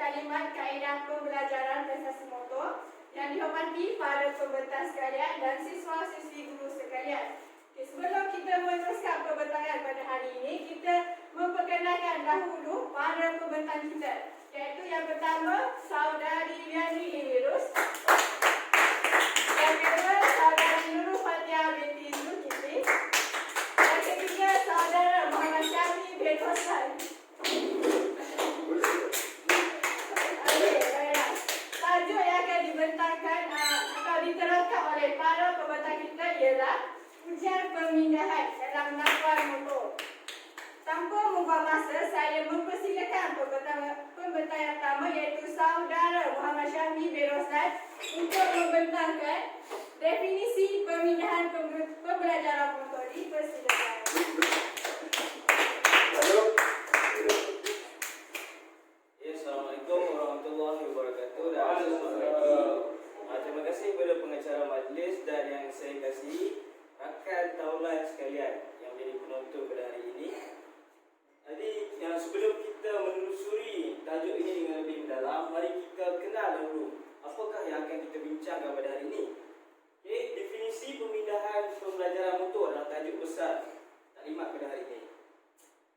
kalimat kaedah pembelajaran prestasi motor yang dihormati para pembentang sekalian dan siswa-siswi guru sekalian. Sebelum kita meneruskan pembentangan pada hari ini, kita memperkenalkan dahulu para pembentang kita, iaitu yang pertama Saudari Yani Emirus, yang kedua Saudari Nurul Fatihah binti Zulkifli, yang ketiga Saudara Muhammad Syami bin Hossan. Tajuk yang akan dibentangkan atau diterangkan oleh para pembentang kita ialah ujian pemindahan dalam nakwan motor. Tanpa membuang masa, saya mempersilakan pembentang yang pertama iaitu Saudara Muhammad Syami bin Hossan untuk membentangkan definisi pemindahan pembelajaran motor. Dipersilakan. Assalamualaikum warahmatullahi wabarakatuh. Terima kasih kepada pengacara majlis dan yang saya kasihi rakan taulan sekalian yang menjadi penonton pada hari ini. Jadi sebelum kita menelusuri tajuk ini dengan lebih mendalam, mari kita kenal dahulu apakah yang akan kita bincangkan pada hari ini. Okay, definisi pemindahan pembelajaran motor adalah tajuk besar taklimat pada hari ini.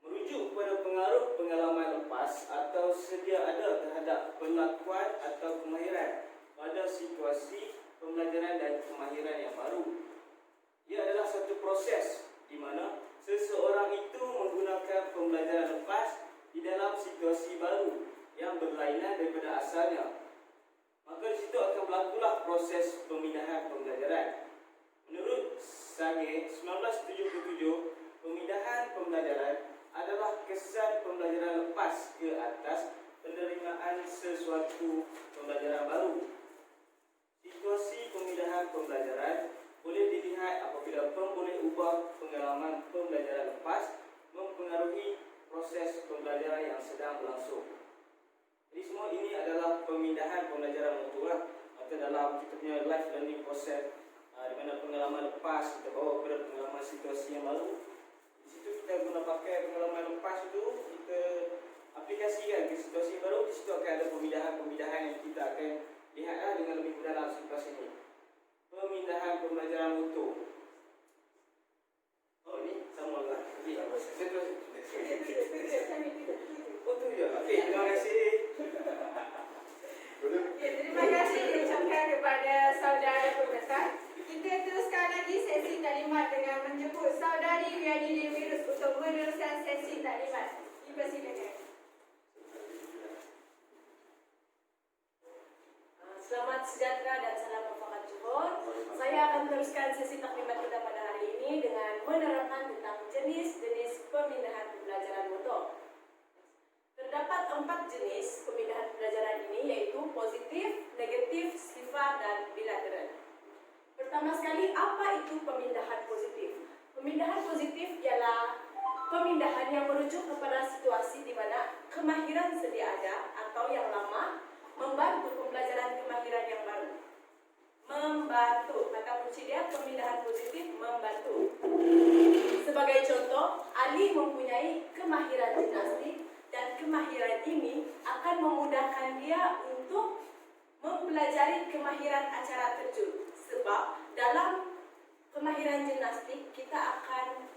Merujuk kepada pengaruh pengalaman lepas atau sedia ada terhadap pelakuan atau kemahiran pada situasi pembelajaran dan kemahiran yang baru. Ia adalah satu proses di mana seseorang itu menggunakan pembelajaran lepas di dalam situasi baru yang berlainan daripada asalnya. Maka di situ akan berlakulah proses pemindahan pembelajaran. Menurut Sage 1977, pemindahan pembelajaran adalah kesan pembelajaran lepas ke atas penerimaan sesuatu pembelajaran baru. Situasi pemindahan pembelajaran boleh dilihat apabila pemboleh ubah pengalaman pembelajaran lepas mempengaruhi proses pembelajaran yang sedang berlangsung. Jadi semua ini adalah pemindahan pembelajaran motor. Maka dalam kita punya life learning proses di mana pengalaman lepas kita bawa kepada pengalaman situasi yang baru. Di situ kita guna pakai pengalaman lepas itu, kita aplikasikan ke situasi baru. Di situ akan ada pemindahan-pemindahan yang kita akan lihatlah dengan lebih mendalam selepas ini. Pemindahan pembelajaran motor. Oh, ini sama lah. Oh, tu je. Okey, terima kasih. Terima kasih diucapkan kepada saudara pembentang. Kita teruskan lagi sesi taklimat dengan menjemput Saudari Yani Emirus untuk meneruskan sesi taklimat. Dipersilakan. Selamat sejahtera dan salam mufakat Johor. Saya akan teruskan sesi taklimat kita pada hari ini dengan menerangkan tentang jenis-jenis pemindahan pembelajaran motor. Terdapat 4 jenis pemindahan pembelajaran ini, yaitu positif, negatif, sifat, dan bilateral. Pertama sekali, apa itu pemindahan positif? Pemindahan positif ialah pemindahan yang merujuk kepada situasi di mana kemahiran sedia ada atau yang lama membantu pembelajaran kemahiran yang baru. Membantu, kata kunci dia pemindahan positif, membantu. Sebagai contoh, Ali mempunyai kemahiran gimnastik dan kemahiran ini akan memudahkan dia untuk mempelajari kemahiran acara terjun. Sebab dalam kemahiran gimnastik kita akan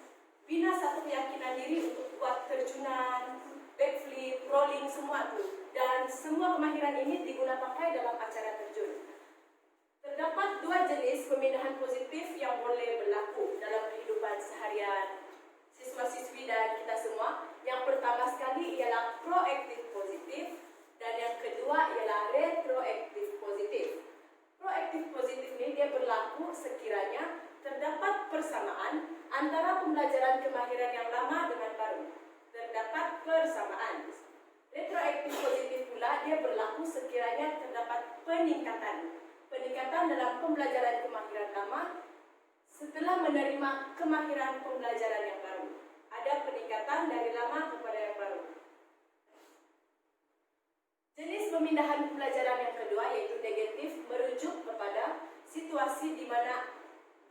bina satu keyakinan diri untuk buat terjunan, backflip, rolling, semua itu. Dan semua kemahiran ini digunakan pakai dalam acara terjun. Terdapat 2 jenis pemindahan positif yang boleh berlaku dalam kehidupan seharian siswa-siswi dan kita semua. Yang pertama sekali ialah proaktif positif dan yang kedua ialah retroaktif positif. Proaktif positif ini dia berlaku sekiranya terdapat persamaan antara pembelajaran kemahiran yang lama dengan baru. Terdapat persamaan. Retroaktif positif pula dia berlaku sekiranya terdapat peningkatan. Peningkatan dalam pembelajaran kemahiran lama setelah menerima kemahiran pembelajaran yang baru. Ada peningkatan dari lama kepada yang baru. Jenis pemindahan pembelajaran yang kedua yaitu negatif, merujuk kepada situasi di mana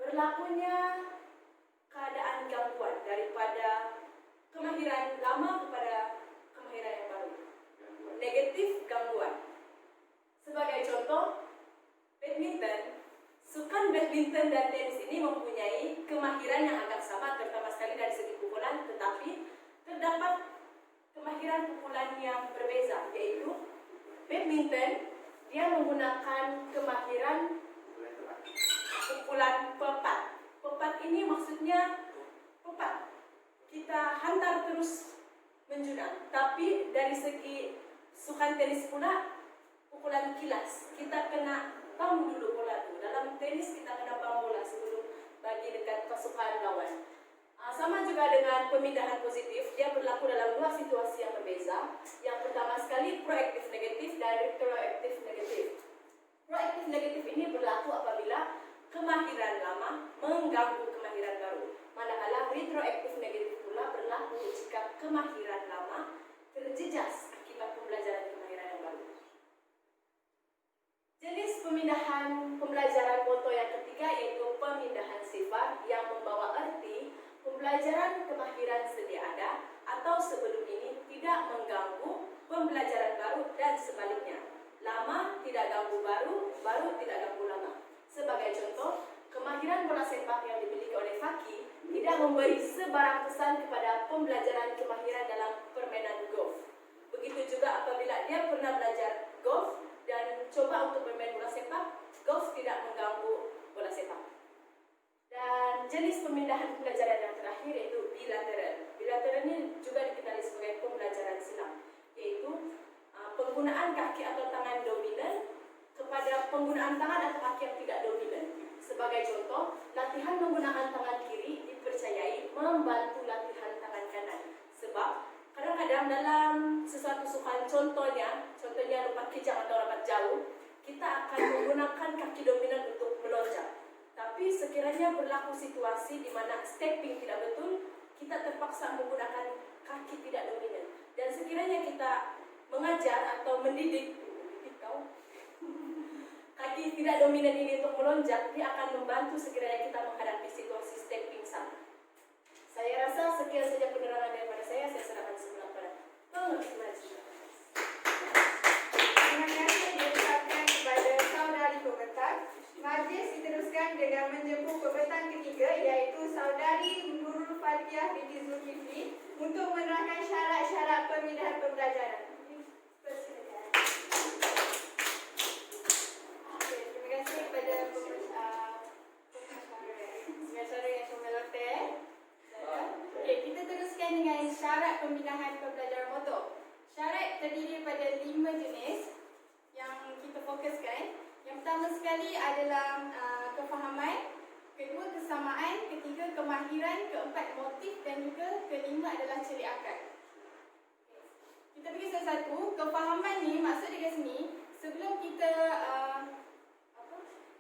berlakunya keadaan gangguan daripada kemahiran lama kepada kemahiran yang baru. Negatif, gangguan. contoh badminton. Sukan badminton dan tenis ini mempunyai kemahiran yang agak sama, terutama sekali dari segi pukulan, tetapi terdapat kemahiran pukulan yang berbeza, yaitu badminton dia menggunakan kemahiran pukulan pepat. Pepat ini maksudnya pepat kita hantar terus menjunang. Tapi dari segi sukan tenis pula pukulan kilas, kita kena bam dulu bola itu. Dalam tenis kita kena bam bola sebelum bagi dekat pasukan lawan. Sama juga dengan pemindahan positif, dia berlaku dalam dua situasi yang berbeza. Yang pertama sekali proaktif negatif dan retroaktif negatif. Proaktif negatif ini berlaku apabila kemahiran lama mengganggu kemahiran baru. Manakala retroaktif negatif pula berlaku jika kemahiran lama terjejas akibat pembelajaran kemahiran yang baru. Jenis pemindahan pembelajaran motor yang ketiga yaitu pemindahan sifat yang membawa arti pembelajaran kemahiran sedia ada atau sebelum ini tidak mengganggu pembelajaran baru dan sebaliknya. Lama tidak ganggu baru, baru tidak ganggu lama. Sebagai contoh, kemahiran bola sepak yang dimiliki oleh Faki tidak memberi sebarang pesan kepada pembelajaran kemahiran dalam permainan golf. Begitu juga apabila dia pernah belajar golf dan coba untuk bermain bola sepak, golf tidak mengganggu bola sepak. Dan jenis pemindahan pembelajaran yang terakhir yaitu bilateral. Bilateral ini juga dikenali sebagai pembelajaran silang, yaitu penggunaan kaki atau tangan dominan kepada penggunaan tangan atau kaki yang tidak dominan. Sebagai contoh, latihan menggunakan tangan kiri dipercayai membantu latihan tangan kanan. Sebab kadang-kadang dalam sesuatu sukan, contohnya lompat kijang atau lompat jauh, kita akan menggunakan kaki dominan untuk meloncat. Tapi sekiranya berlaku situasi di mana stepping tidak betul, kita terpaksa menggunakan kaki tidak dominan. Dan sekiranya kita mengajar atau mendidik kaki tidak dominan ini untuk melonjak, dia akan membantu sekiranya kita menghadapi situasi stepping sama. Saya rasa sekian saja penerangan daripada saya serahkan semula pada pengajar. Terima kasih diucapkan kepada saudari pemetak. Majlis diteruskan dengan menjemput pemetak ketiga iaitu saudari Nurul Fatihah binti Zulkifli untuk menerangkan syarat-syarat pemindahan pembelajaran. Terima kasih kepada pengacara yang memeloteh. Okey, kita teruskan dengan syarat pemindahan pembelajaran motor. Syarat terdiri daripada 5 jenis yang kita fokuskan. Yang pertama sekali adalah kefahaman, kedua kesamaan, ketiga kemahiran, keempat motif dan juga kelima adalah celik akal. Kita pergi satu-satu. Kefahaman ni maksud dia kat sini, sebelum kita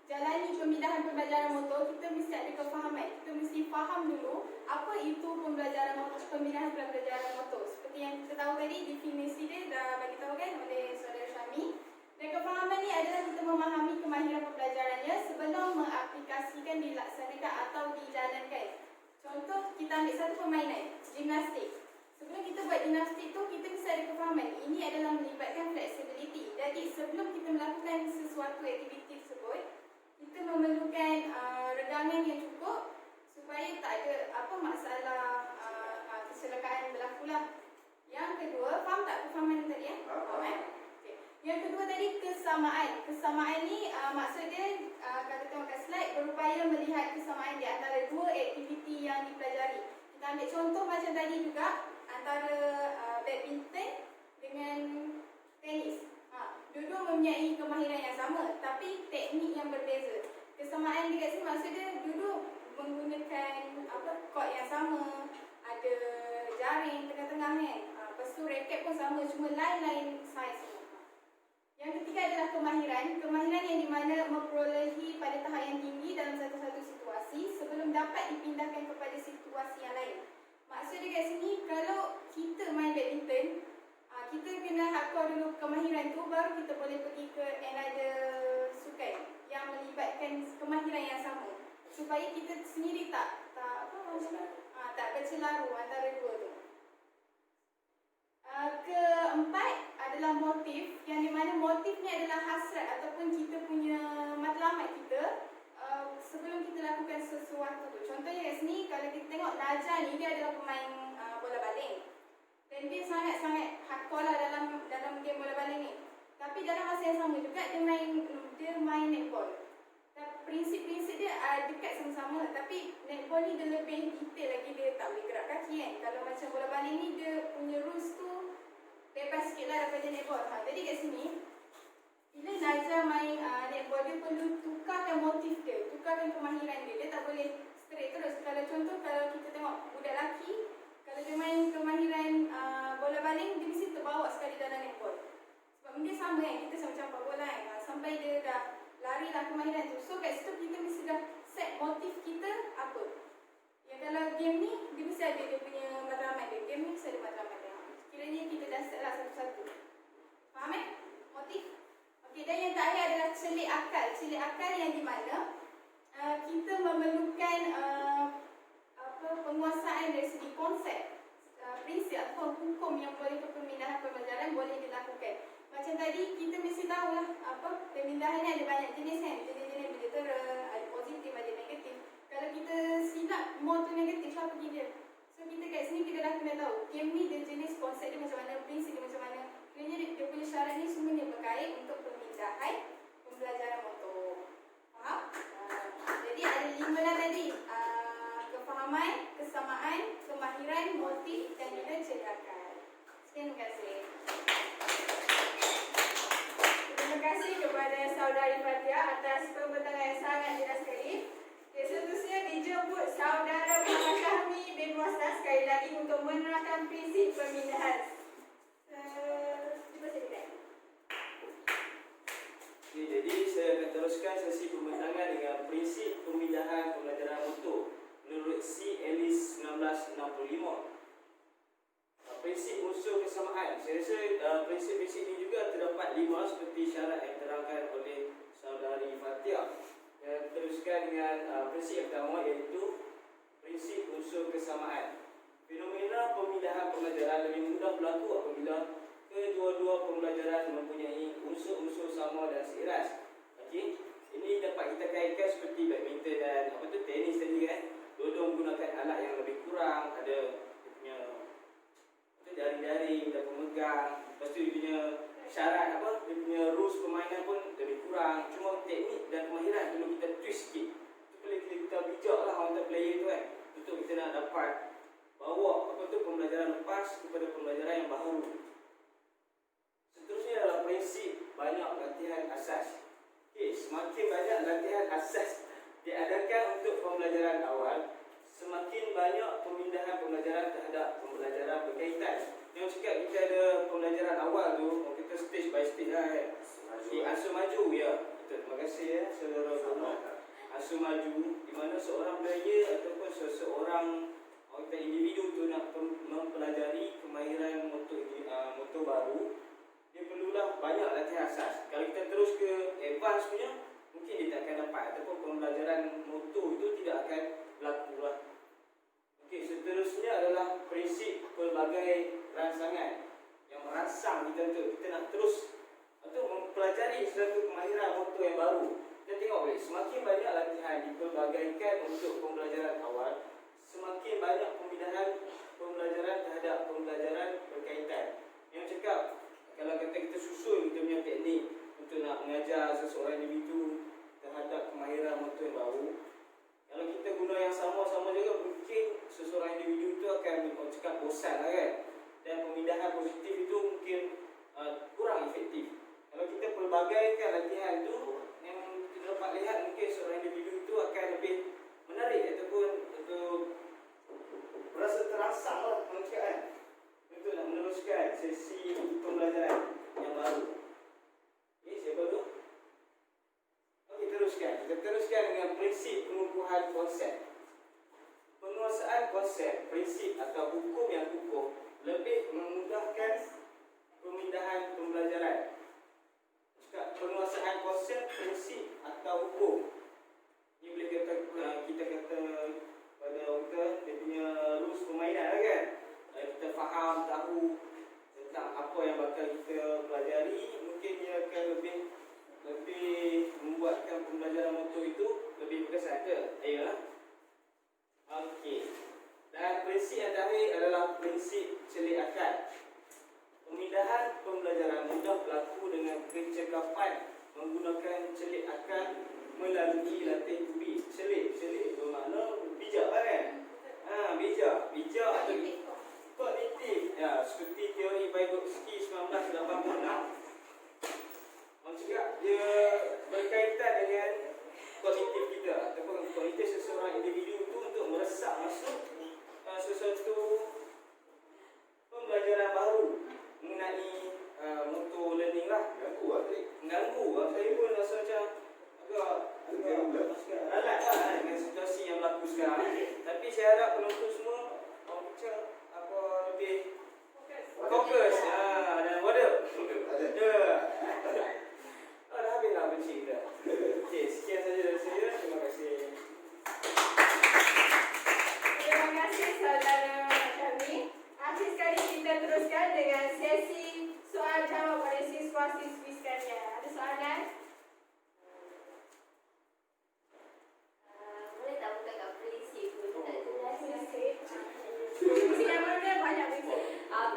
jalani pemindahan pembelajaran motor, kita mesti ada kefahaman. Kita mesti faham dulu apa itu pembelajaran motor, pemindahan pembelajaran motor. Seperti yang kita tahu tadi, definisi dia dah bagi tahu kan oleh saudara Syami. Dan kefahaman ni adalah kita memahami kemahiran pembelajarannya sebelum mengaplikasikan, dilaksanakan atau dijalankan. Contoh, kita ambil satu permainan, gimnastik. Sebelum kita buat gimnastik tu, kita mesti ada kefahaman. Ini adalah melibatkan flexibility. Jadi sebelum kita melakukan sesuatu aktiviti tersebut, kita memerlukan regangan yang cukup supaya tak ada masalah kecelakaan berlaku lah. Yang kedua, faham tak kefahaman tadi ya? Faham kan? Yang kedua tadi kesamaan. Kesamaan ni maksud dia kalau tengok kat slide, berupaya melihat kesamaan di antara dua aktiviti yang dipelajari. Kita ambil contoh macam tadi juga antara badminton dengan tenis. Dua-dua mempunyai kemahiran yang sama tapi teknik yang berbeza. Kesamaan di kat sini maksud dia dua-dua menggunakan court yang sama, ada jaring tengah-tengah kan. Lepas tu raket pun sama, cuma lain-lain saiz. Yang ketiga adalah kemahiran. Kemahiran yang dimana memperolehi pada tahap yang tinggi dalam satu-satu situasi sebelum dapat dipindahkan kepada situasi yang lain. Maksud dia kat sini, kalau kita main badminton, kita kena hardcore dulu kemahiran tu, baru kita boleh pergi ke another sukan yang melibatkan kemahiran yang sama. Supaya kita sendiri tak bercelaru antara dua tu. Keempat adalah motif, yang dimana motif ni adalah hasrat ataupun kita punya matlamat kita sebelum kita lakukan sesuatu tu. Contohnya kat sini, kalau kita tengok Najah ni, dia adalah pemain bola baling. Dan dia sangat-sangat hardcore lah dalam game bola baling ni. Tapi dalam masa yang sama juga, dia main netball. Prinsip-prinsip dia dekat sama-sama. Tapi netball ni dia lebih detail lagi, dia tak boleh gerak kaki kan. Kalau macam bola baling ni, dia punya rules tu bebas sikit lah daripada netball. Jadi kat sini, bila Najah main netball, dia perlu tukarkan motif dia, tukarkan kemahiran dia. Dia tak boleh straight terus. Kalau contoh, kalau kita tengok budak lelaki, kalau dia main kemahiran bola baling, dia mesti terbawa sekali dalam netball. Sebab dia sama kan, kita sama campak bola kan. Sampai dia dah lari lah kemahiran tu. So kat situ kita mesti dah set motif kita apa. Yang kalau game ni, dia mesti ada dia punya matlamat dia. Game ni mesti ada matlamat dia. Kiranya kita dah set lah satu-satu. Faham motif? Okey, dan yang terakhir adalah celik akal. Celik akal yang di mana kita memerlukan penguasaan dari segi konsep, prinsip atau hukum yang boleh pemindahan pembelajaran boleh dilakukan. Macam tadi, kita mesti tahulah pemindahan ni ada banyak jenis kan. Jenis-jenis bilateral, ada positif, ada negatif. Kalau kita silap more tu negatif lah pergi dia. So kita kat sini kita dah kena tahu game ni dia jenis, konsep dia macam mana, prinsip dia macam mana. Kiranya dia punya syarat ni semuanya berkait untuk pemindahan pembelajaran motor. Faham? Jadi ada 5 lah tadi. Kefahaman, kesamaan, kemahiran, motif dan juga cekakan. Sekian, terima kasih. Terima kasih kepada Saudari Fatia atas pembentangan yang sangat jelas sekali. Seterusnya dijemput Saudara Muhammad Syahmi bin Muazzaz sekali lagi untuk menerangkan prinsip pemindahan. Cuba silakan. Okay, jadi saya akan teruskan sesi pembentangan dengan prinsip pemindahan pembelajaran motor menurut C. Ellis 1965. Prinsip unsur kesamaan. Saya rasa prinsip-prinsip ini juga terdapat 5 seperti syarat yang diterangkan oleh Saudari Fatia. Saya teruskan dengan prinsip yang pertama, iaitu prinsip unsur kesamaan. Fenomena pemindahan pembelajaran lebih mudah berlaku apabila kedua-dua pembelajaran mempunyai unsur-unsur sama dan seiras. Okey, ini dapat kita kaitkan seperti badminton dan tenis tadi kan. Dua-dua menggunakan alat yang lebih kurang, ada dia punya jari-jari dan pemegang. Lepas tu dia punya syarat dia punya rules permainan pun lebih kurang. Cuma teknik dan kemahiran perlu kita twist sikit. Itu boleh kita bijak lah untuk player tu kan, untuk kita nak dapat bawa pembelajaran lepas kepada pembelajaran yang baru. Seterusnya adalah prinsip banyak latihan asas. Okay, semakin banyak latihan asas diadakan untuk pembelajaran awal, semakin banyak pemindahan pembelajaran terhadap pembelajaran berkaitan. Yang cakap kita ada pembelajaran awal tu, kita stage by stage lah kan. Ansur maju ya. Betul, terima kasih ya saudara Bono. Ansur maju di mana seorang player ataupun seseorang individu tu nak mempelajari kemahiran motor baru, dia perlulah banyak latihan asas. Kalau kita terus ke advance punya, mungkin dia tak akan dapat, ataupun pembelajaran motor itu tidak akan berlaku lah. Okey, seterusnya adalah prinsip pelbagai rangsangan yang merangsang kita untuk kita nak terus atau mempelajari satu kemahiran motor yang baru. Kita tengok boleh, semakin banyak latihan dipelbagaikan untuk pembelajaran awal, semakin banyak pemindahan pembelajaran terhadap pembelajaran berkaitan. Yang cakap, kalau kata kita susun kita punya teknik untuk nak mengajar seseorang individu terhadap kemahiran motor yang baru, kalau kita guna yang sama-sama juga, mungkin seseorang individu itu akan cakap bosan lah kan. Dan pemindahan positif itu mungkin kurang efektif. Kalau kita pelbagaikan latihan itu, yang kita dapat lihat mungkin seorang individu itu akan lebih menarik ataupun merasa terangsang lah kan, untuk nak meneruskan sesi pembelajaran yang baru. Okay, siapa tu? Kita teruskan dengan prinsip pengukuhan konsep. Penguasaan konsep, prinsip atau hukum yang kukuh lebih memudahkan pemindahan pembelajaran. Penguasaan konsep, prinsip atau hukum, ini boleh kita kata pada kita dia punya rules permainan lah kan. Kita faham, tahu tentang apa yang bakal kita pelajari, mungkin mungkin ia akan lebih membuatkan pembelajaran motor itu lebih berkesan ke? Ayolah. Okey. Dan prinsip yang terakhir adalah prinsip celik akal. Pemindahan pembelajaran mudah berlaku dengan kecekapan menggunakan celik akal melalui latih budi. Celik bermakna bijak kan? Bijak atau kognitif. Ya, seperti teori Vygotsky 1986. Orang cakap dia berkaitan dengan kognitif kita ataupun kognitif seseorang individu itu untuk meresap masuk sesuatu pembelajaran baru mengenai motor learning lah. Mengganggu lah. Saya pun rasa macam agak alat lah dengan situasi yang berlaku sekarang. Tapi saya harap penonton semua macam lebih fokus dan wadah. Dah habis lah bencik dah. Okey, sekian saja dari saya. Terima kasih. Terima kasih saudara kami. Akhir sekali kita teruskan dengan sesi soal jawab oleh siswa-siswi sekalian. Ada soalan? Boleh tak buka kat prinsip tu? Tak jelas. Prinsip yang mana banyak prinsip?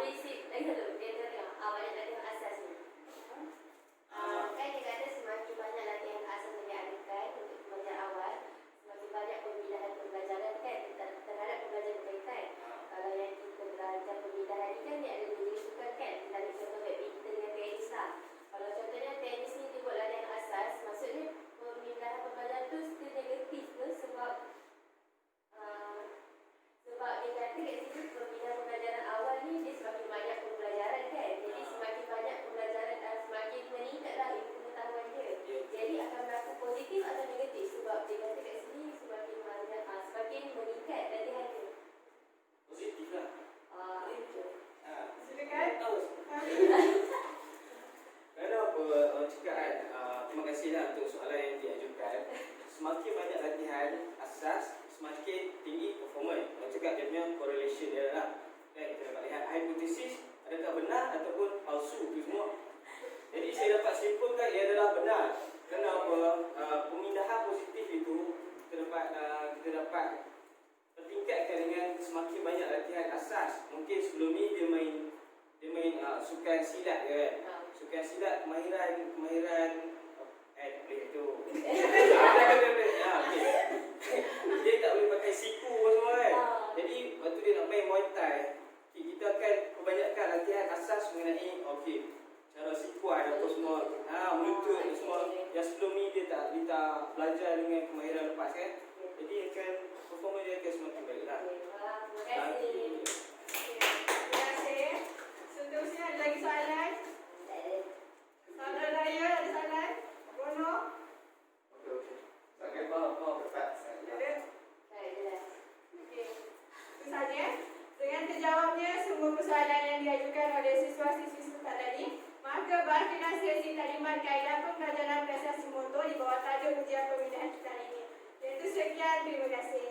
Prinsip lagi satu. Dia tengok banyak latihan asas ni. Kan dia kata semakin banyak latihan asas yang diadakan untuk pembelajaran awal, semakin banyak pemindahan pembelajaran kan terhadap pembelajaran berkaitan. Kalau yang kita belajar pemindahan ni kan dia ada dua sukan kan. Kita ada contoh badminton dengan tenis lah. Kalau contohnya tenis ni dia buat latihan asas, maksudnya pemindahan pembelajaran tu still negatif ke sebab dia kata kat situ pemindahan pembelajaran awal ni dia semakin banyak pembelajaran kan. Jadi semakin banyak pembelajaran semakin meningkatlah ilmu pengetahuan dia. Jadi akan berlaku positif atau negatif sebab dia kata kat sini semakin banyak semakin meningkat latihan dia. Positif lah. Silakan. Kenapa orang cakap kan, terima kasihlah untuk soalan yang diajukan. Semakin banyak latihan asas, semakin tinggi performance. Orang cakap dia punya correlation dia lah. Kan kita dapat lihat hipotesis adakah benar ataupun palsu itu semua. Jadi saya dapat simpulkan ia adalah benar. Kenapa? Pemindahan positif itu kita dapat pertingkatkan dengan semakin banyak latihan asas. Mungkin sebelum ni dia main sukan silat kan. Sukan silat kemahiran boleh tu. Dia tak boleh pakai siku semua kan. Jadi waktu dia nak main Muay Thai, kita akan kebanyakan latihan asas mengenai cara sikuan apa semua, melutut semua. Yang sebelum ni dia tak belajar dengan kemahiran lepas kan. Jadi akan performance dia akan semakin baiklah. Terima kasih. Terima kasih. Seterusnya ada lagi soalan? Soalan Raya ada soalan? Bono? Sangat faham tepat. Ada? Baik, jelas. Okey. Itu saja. Dengan terjawabnya semua persoalan yang diajukan oleh siswa-siswi sebentar tadi, maka berakhirlah sesi taklimat kaedah pembelajaran prestasi motor di bawah tajuk ujian pemindahan kita hari ini. Itu sekian, terima kasih.